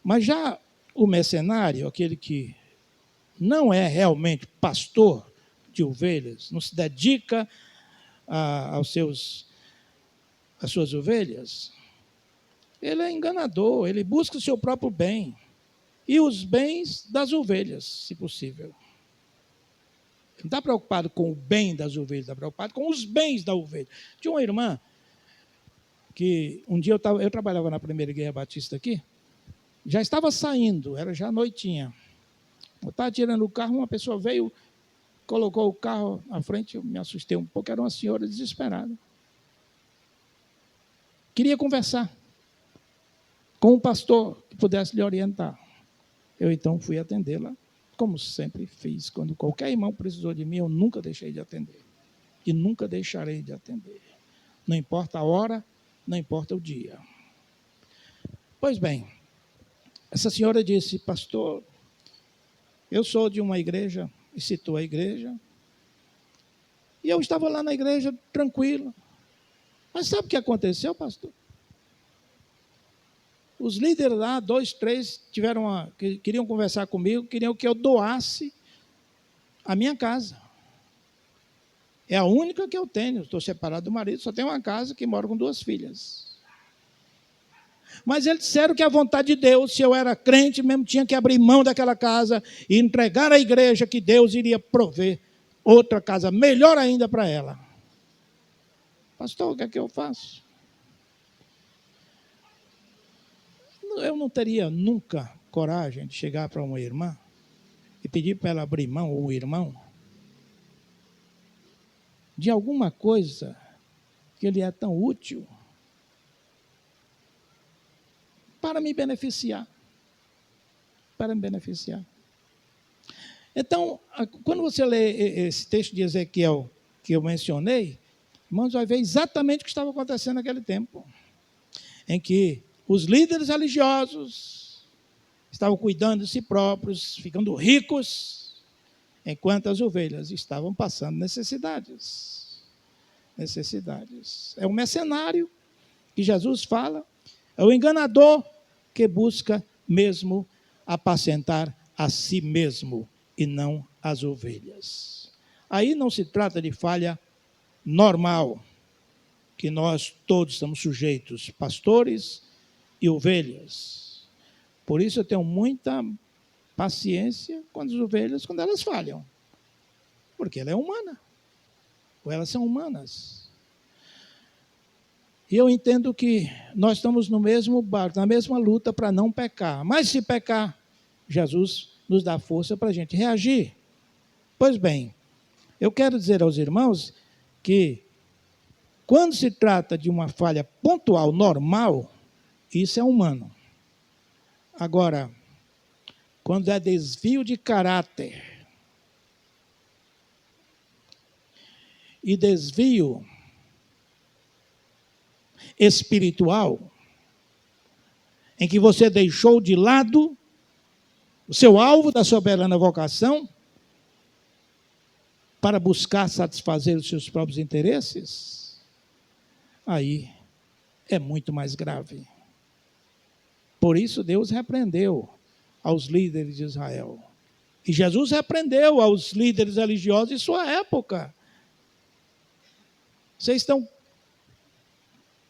Mas já o mercenário, aquele que não é realmente pastor de ovelhas, não se dedica às suas ovelhas, ele é enganador, ele busca o seu próprio bem e os bens das ovelhas, se possível. Ele não está preocupado com o bem das ovelhas, está preocupado com os bens da ovelha. Tinha uma irmã que um dia eu trabalhava na primeira igreja batista aqui, já estava saindo, era já noitinha. Eu estava tirando o carro, uma pessoa veio, colocou o carro à frente, eu me assustei um pouco, era uma senhora desesperada. Queria conversar com um pastor que pudesse lhe orientar. Eu então fui atendê-la, como sempre fiz. Quando qualquer irmão precisou de mim, eu nunca deixei de atender. E nunca deixarei de atender. Não importa a hora, não importa o dia. Pois bem, essa senhora disse, pastor, eu sou de uma igreja, e citou a igreja, e eu estava lá na igreja tranquilo. Mas sabe o que aconteceu, pastor? Os líderes lá, 2, 3, queriam conversar comigo, queriam que eu doasse a minha casa. É a única que eu tenho, estou separado do marido, só tenho uma casa que moro com 2 filhas. Mas eles disseram que a vontade de Deus, se eu era crente mesmo, tinha que abrir mão daquela casa e entregar à igreja, que Deus iria prover outra casa, melhor ainda para ela. Pastor, o que é que eu faço? Eu não teria nunca coragem de chegar para uma irmã e pedir para ela abrir mão, ou um irmão, de alguma coisa que lhe é tão útil para me beneficiar. Para me beneficiar. Então, quando você lê esse texto de Ezequiel que eu mencionei, irmãos, vai ver exatamente o que estava acontecendo naquele tempo, em que os líderes religiosos estavam cuidando de si próprios, ficando ricos, enquanto as ovelhas estavam passando necessidades. É o mercenário que Jesus fala, é o enganador que busca mesmo apacentar a si mesmo e não as ovelhas. Aí não se trata de falha normal, que nós todos estamos sujeitos, pastores e ovelhas. Por isso eu tenho muita paciência com as ovelhas quando elas falham, porque ela é humana, ou elas são humanas. E eu entendo que nós estamos no mesmo barco, na mesma luta para não pecar. Mas se pecar, Jesus nos dá força para a gente reagir. Pois bem, eu quero dizer aos irmãos que quando se trata de uma falha pontual, normal, isso é humano. Agora, quando é desvio de caráter e desvio espiritual, em que você deixou de lado o seu alvo da soberana vocação para buscar satisfazer os seus próprios interesses, aí é muito mais grave. Por isso Deus repreendeu aos líderes de Israel. E Jesus repreendeu aos líderes religiosos de sua época. Vocês estão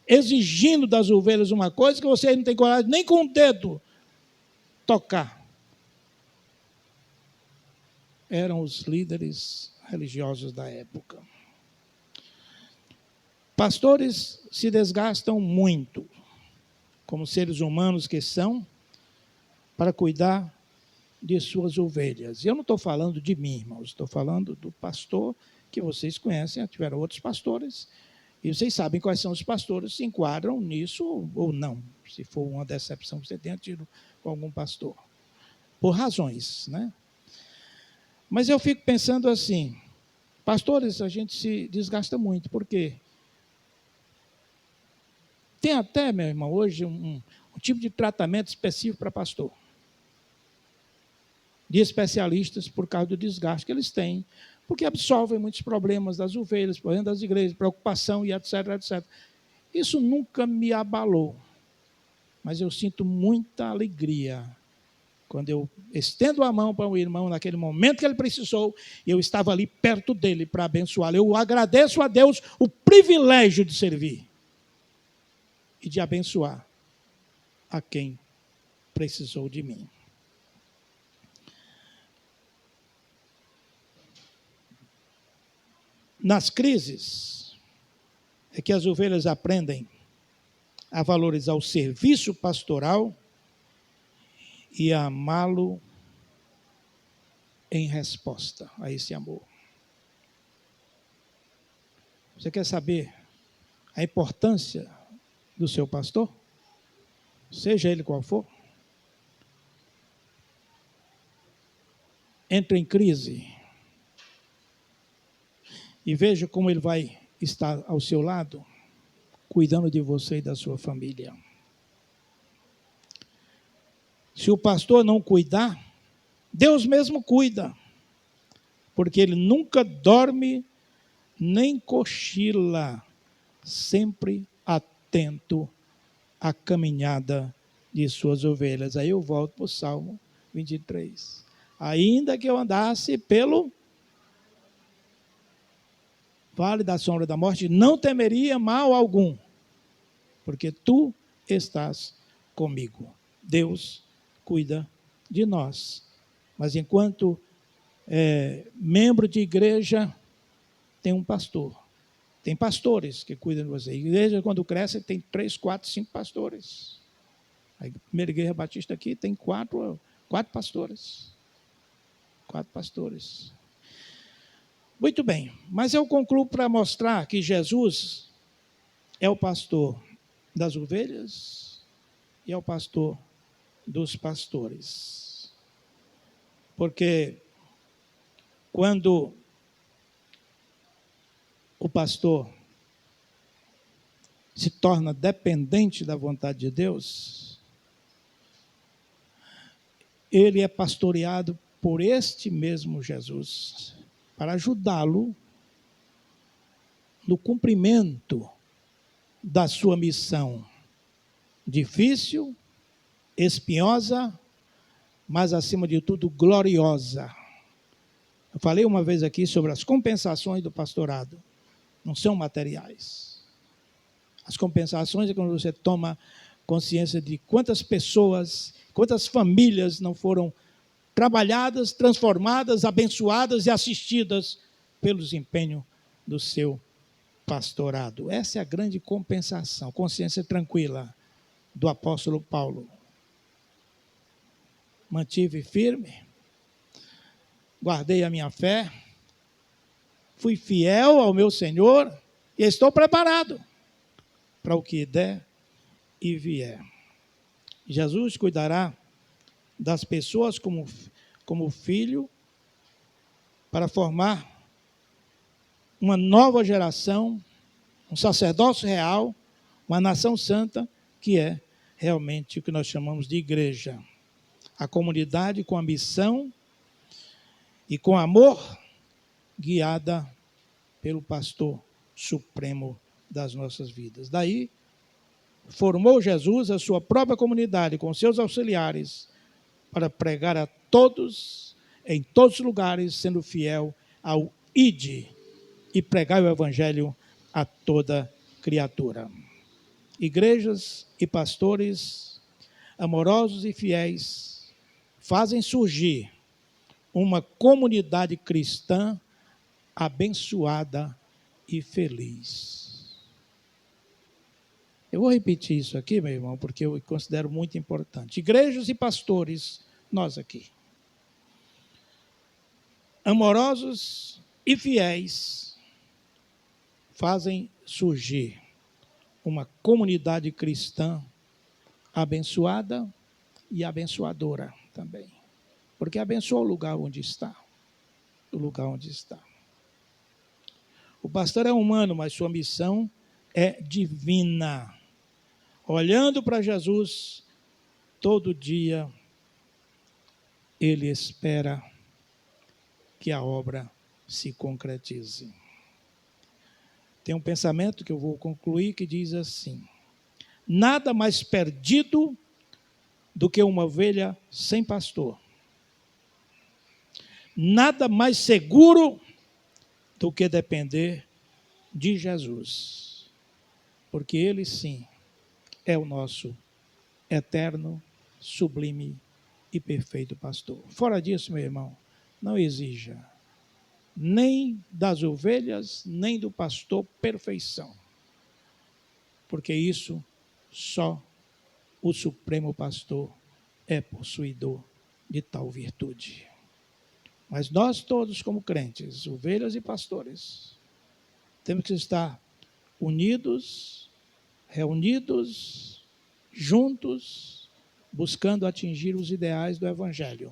exigindo das ovelhas uma coisa que vocês não têm coragem nem com o dedo tocar. Eram os líderes religiosos da época. Pastores se desgastam muito, como seres humanos que são, para cuidar de suas ovelhas. Eu não estou falando de mim, irmãos, estou falando do pastor que vocês conhecem, tiveram outros pastores, e vocês sabem quais são os pastores, se enquadram nisso ou não, se for uma decepção que você tenha tido com algum pastor, por razões, né? Mas eu fico pensando assim, pastores, a gente se desgasta muito, por quê? Tem até, meu irmão, hoje um tipo de tratamento específico para pastor, de especialistas por causa do desgaste que eles têm, porque absolvem muitos problemas das ovelhas, problemas das igrejas, preocupação e etc, etc. Isso nunca me abalou, mas eu sinto muita alegria quando eu estendo a mão para o irmão naquele momento que ele precisou, e eu estava ali perto dele para abençoá-lo. Eu agradeço a Deus o privilégio de servir e de abençoar a quem precisou de mim. Nas crises é que as ovelhas aprendem a valorizar o serviço pastoral e a amá-lo em resposta a esse amor. Você quer saber a importância do seu pastor? Seja ele qual for. Entre em crise e veja como ele vai estar ao seu lado, cuidando de você e da sua família. Se o pastor não cuidar, Deus mesmo cuida, porque ele nunca dorme nem cochila, sempre atento à caminhada de suas ovelhas. Aí eu volto para o Salmo 23. Ainda que eu andasse pelo vale da sombra da morte, não temeria mal algum, porque tu estás comigo. Deus cuida de nós. Mas enquanto membro de igreja, tem um pastor. Tem pastores que cuidam de você. A igreja, quando cresce, tem 3, 4, 5 pastores. A primeira igreja batista aqui tem 4 pastores. 4 pastores. Muito bem, mas eu concluo para mostrar que Jesus é o pastor das ovelhas e é o pastor dos pastores. Porque quando o pastor se torna dependente da vontade de Deus, ele é pastoreado por este mesmo Jesus, para ajudá-lo no cumprimento da sua missão difícil, espinhosa, mas, acima de tudo, gloriosa. Eu falei uma vez aqui sobre as compensações do pastorado. Não são materiais. As compensações é quando você toma consciência de quantas pessoas, quantas famílias não foram trabalhadas, transformadas, abençoadas e assistidas pelo desempenho do seu pastorado. Essa é a grande compensação, consciência tranquila do apóstolo Paulo. Mantive firme, guardei a minha fé, fui fiel ao meu Senhor e estou preparado para o que der e vier. Jesus cuidará das pessoas como filho, para formar uma nova geração, um sacerdócio real, uma nação santa, que é realmente o que nós chamamos de igreja. A comunidade com ambição e com amor, guiada pelo pastor supremo das nossas vidas. Daí, formou Jesus a sua própria comunidade, com seus auxiliares, para pregar a todos, em todos os lugares, sendo fiel ao ide e pregar o evangelho a toda criatura. Igrejas e pastores amorosos e fiéis fazem surgir uma comunidade cristã abençoada e feliz. Eu vou repetir isso aqui, meu irmão, porque eu considero muito importante. Igrejas e pastores, nós aqui, amorosos e fiéis, fazem surgir uma comunidade cristã abençoada e abençoadora também. Porque abençoa o lugar onde está. O lugar onde está. O pastor é humano, mas sua missão é divina. Olhando para Jesus, todo dia, ele espera que a obra se concretize. Tem um pensamento que eu vou concluir que diz assim: nada mais perdido do que uma ovelha sem pastor. Nada mais seguro do que depender de Jesus. Porque ele sim é o nosso eterno, sublime e perfeito pastor. Fora disso, meu irmão, não exija nem das ovelhas, nem do pastor perfeição. Porque isso só o Supremo Pastor é possuidor de tal virtude. Mas nós todos, como crentes, ovelhas e pastores, temos que estar unidos, reunidos, juntos, buscando atingir os ideais do Evangelho,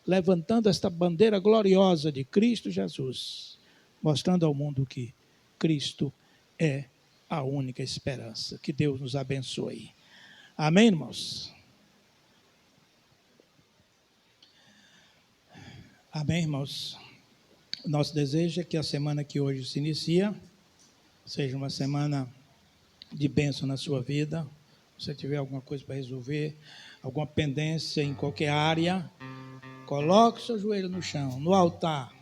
levantando esta bandeira gloriosa de Cristo Jesus, mostrando ao mundo que Cristo é a única esperança. Que Deus nos abençoe. Amém, irmãos? Amém, irmãos? Nosso desejo é que a semana que hoje se inicia seja uma semana de bênção na sua vida. Se você tiver alguma coisa para resolver, alguma pendência em qualquer área, coloque o seu joelho no chão, no altar,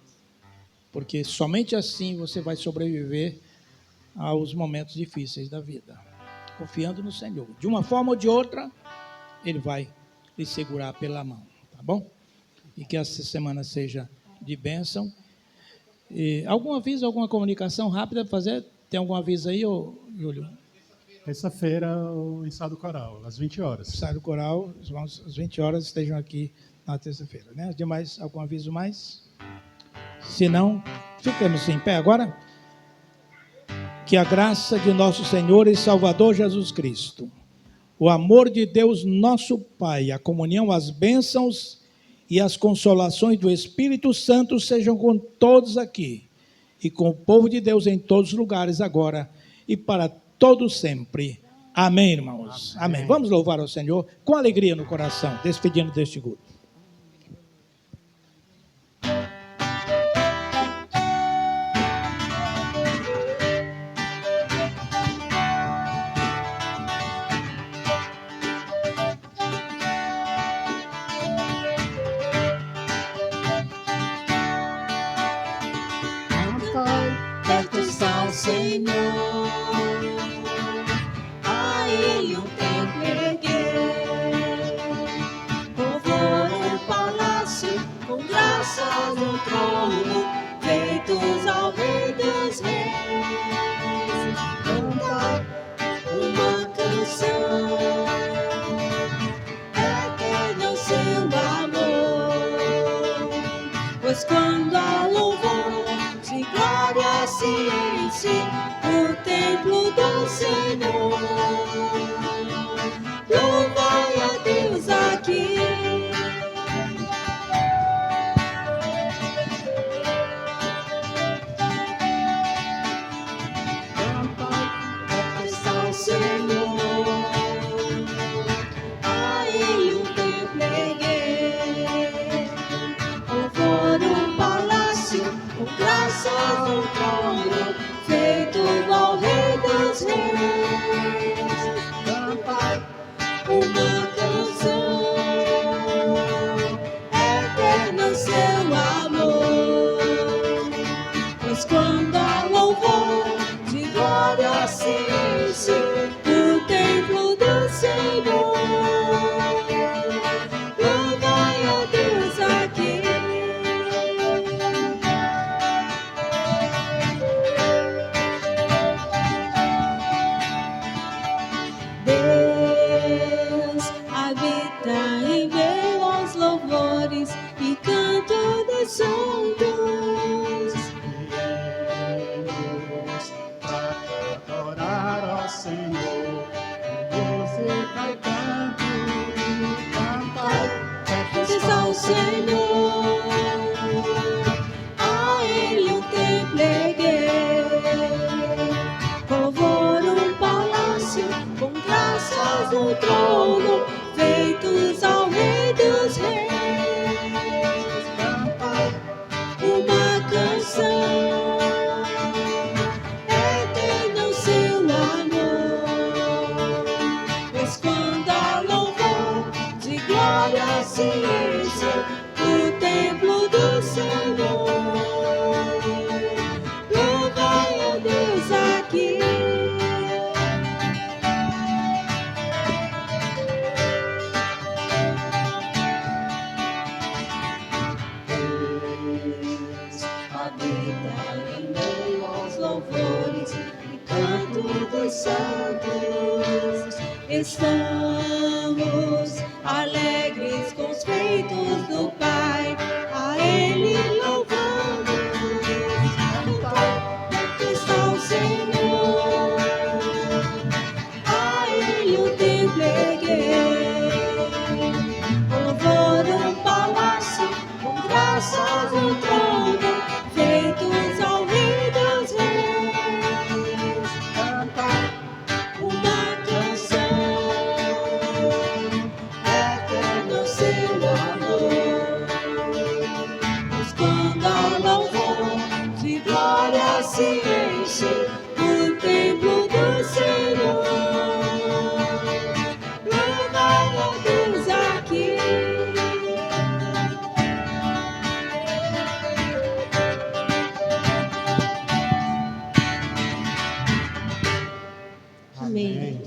porque somente assim você vai sobreviver aos momentos difíceis da vida, confiando no Senhor. De uma forma ou de outra, Ele vai lhe segurar pela mão, tá bom? E que essa semana seja de bênção. E algum aviso, alguma comunicação rápida para fazer? Tem algum aviso aí, ô Júlio? Terça-feira, o ensaio do coral, às 20 horas. Ensaio do coral, os irmãos, às 20 horas estejam aqui na terça-feira, né? Demais, algum aviso mais? Se não, ficamos em pé agora. Que a graça de nosso Senhor e Salvador Jesus Cristo, o amor de Deus nosso Pai, a comunhão, as bênçãos e as consolações do Espírito Santo sejam com todos aqui e com o povo de Deus em todos os lugares agora e para todos sempre. Amém, irmãos? Amém. Vamos louvar ao Senhor com alegria no coração, despedindo deste culto. Perto está o Senhor, a Ele o templo erguer, louvor o palácio, com graças no trono, feitos ao Rei dos Reis. Cantar uma canção, eterno o seu amor, pois quando a louvor de glória se enche o templo do Senhor. Louvai a Deus aqui. Perto está o Senhor, a Ele o templo erguer, louvor o palácio, com graças no trono, feito ao Rei dos Reis. louvores e canto dos santos. Estamos alegres com os feitos do Pai, a Ele louvamos, está o Senhor, a Ele o templo erguei, com louvor um palácio, com graças um trono, feitos ao Rei dos Reis, cantar uma canção, eterno seu amor, pois quando a louvor de glória se enche o templo do Senhor, louvai a Deus aqui. Amém.